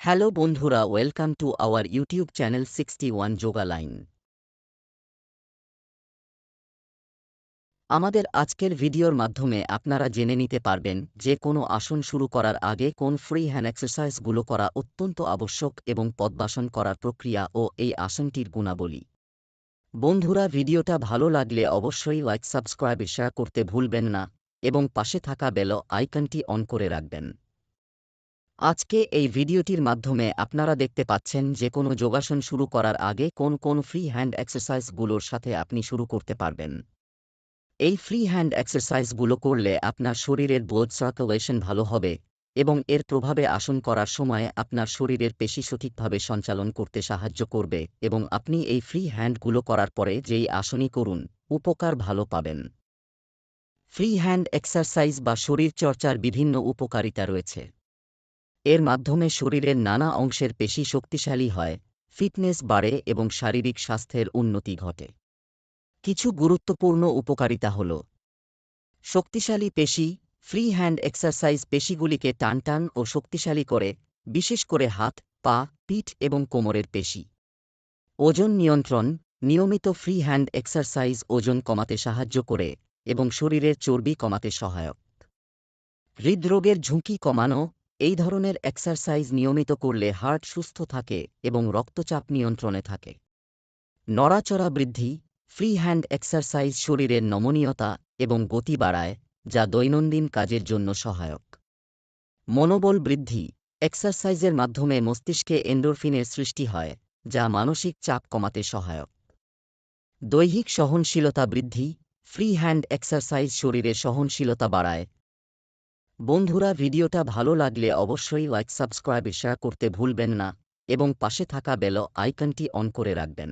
Hello বন্ধুরা, welcome to our YouTube channel 61 yoga line. আমাদের আজকের ভিডিওর মাধ্যমে আপনারা জেনে নিতে পারবেন যে কোনো আসন শুরু করার আগে কোন ফ্রি হ্যান্ড এক্সারসাইজগুলো করা অত্যন্ত আবশ্যক এবং পদ্মাসন করার প্রক্রিয়া ও এই আসনটির গুণাবলী। বন্ধুরা, ভিডিওটা ভালো লাগলে অবশ্যই লাইক, সাবস্ক্রাইব, শেয়ার করতে ভুলবেন না এবং পাশে থাকা বেল আইকনটি অন করে রাখবেন। আজকে এই ভিডিওটির মাধ্যমে আপনারা দেখতে পাচ্ছেন যে কোনো যোগাসন শুরু করার আগে কোন কোন ফ্রি হ্যান্ড এক্সারসাইজগুলোর সাথে আপনি শুরু করতে পারবেন। এই ফ্রি হ্যান্ড এক্সারসাইজগুলো করলে আপনার শরীরের ব্লাড সার্কুলেশন ভালো হবে এবং এর প্রভাবে আসন করার সময় আপনার শরীরের পেশি সঠিকভাবে সঞ্চালন করতে সাহায্য করবে এবং আপনি এই ফ্রি হ্যান্ডগুলো করার পরে যেই আসনই করুন, উপকার ভালো পাবেন। ফ্রি হ্যান্ড এক্সারসাইজ বা শরীরচর্চার বিভিন্ন উপকারিতা রয়েছে। এর মাধ্যমে শরীরের নানা অংশের পেশি শক্তিশালী হয়, ফিটনেস বাড়ে এবং শারীরিক স্বাস্থ্যের উন্নতি ঘটে। কিছু গুরুত্বপূর্ণ উপকারিতা হল: শক্তিশালী পেশি। ফ্রি হ্যান্ড এক্সারসাইজ পেশিগুলিকে টানটান ও শক্তিশালী করে, বিশেষ করে হাত, পা, পিঠ এবং কোমরের পেশি। ওজন নিয়ন্ত্রণ। নিয়মিত ফ্রি হ্যান্ড এক্সারসাইজ ওজন কমাতে সাহায্য করে এবং শরীরের চর্বি কমাতে সহায়ক। হৃদরোগের ঝুঁকি কমানো। এই ধরনের এক্সারসাইজ নিয়মিত করলে হার্ট সুস্থ থাকে এবং রক্তচাপ নিয়ন্ত্রণে থাকে। নড়াচড়া বৃদ্ধি। ফ্রি হ্যান্ড এক্সারসাইজ শরীরের নমনীয়তা এবং গতি বাড়ায়, যা দৈনন্দিন কাজের জন্য সহায়ক। মনোবল বৃদ্ধি। এক্সারসাইজের মাধ্যমে মস্তিষ্কে এন্ডোরফিনের সৃষ্টি হয়, যা মানসিক চাপ কমাতে সহায়ক। দৈহিক সহনশীলতা বৃদ্ধি। ফ্রি হ্যান্ড এক্সারসাইজ শরীরের সহনশীলতা বাড়ায়। বন্ধুরা, ভিডিওটা ভালো লাগলে অবশ্যই লাইক, সাবস্ক্রাইব, শেয়ার করতে ভুলবেন না এবং পাশে থাকা বেল আইকনটি অন করে রাখবেন।